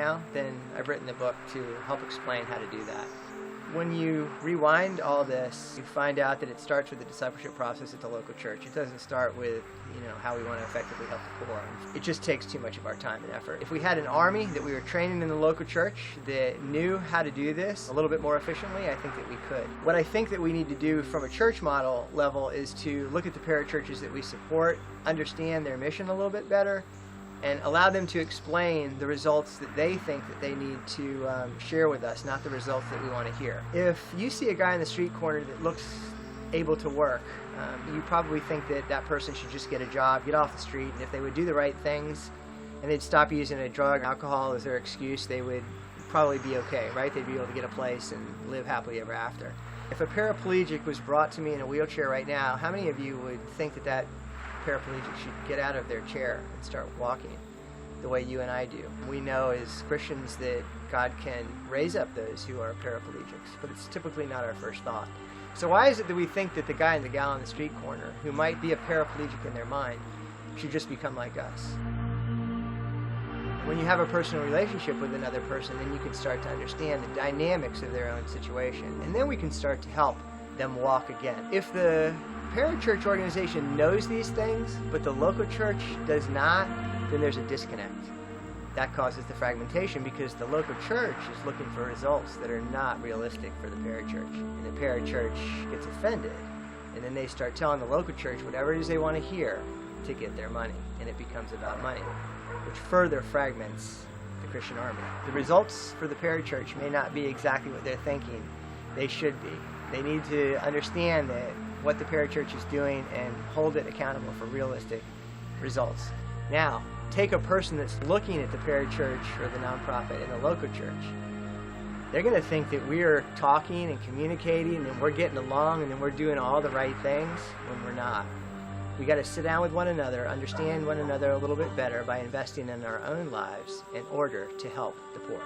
now, then I've written the book to help explain how to do that. When you rewind all this, you find out that it starts with the discipleship process at the local church. It doesn't start with, how we want to effectively help the poor. It just takes too much of our time and effort. If we had an army that we were training in the local church that knew how to do this a little bit more efficiently, I think that we could. What I think that we need to do from a church model level is to look at the parachurches that we support, understand their mission a little bit better, and allow them to explain the results that they think that they need to share with us, not the results that we want to hear. If you see a guy in the street corner that looks able to work, you probably think that that person should just get a job, get off the street, and if they would do the right things and they'd stop using a drug, alcohol as their excuse, they would probably be okay, right? They'd be able to get a place and live happily ever after. If a paraplegic was brought to me in a wheelchair right now, how many of you would think that that paraplegic should get out of their chair and start walking the way you and I do? We know as Christians that God can raise up those who are paraplegics, but it's typically not our first thought. So why is it that we think that the guy and the gal on the street corner, who might be a paraplegic in their mind, should just become like us? When you have a personal relationship with another person, then you can start to understand the dynamics of their own situation, and then we can start to help them walk again. If the parachurch organization knows these things, but the local church does not, then there's a disconnect. That causes the fragmentation because the local church is looking for results that are not realistic for the parachurch. And the parachurch gets offended, and then they start telling the local church whatever it is they want to hear to get their money, and it becomes about money, which further fragments the Christian army. The results for the parachurch may not be exactly what they're thinking they should be. They need to understand that what the parachurch is doing and hold it accountable for realistic results. Now, take a person that's looking at the parachurch or the nonprofit in the local church. They're going to think that we're talking and communicating and we're getting along and then we're doing all the right things when we're not. We got to sit down with one another, understand one another a little bit better by investing in our own lives in order to help the poor.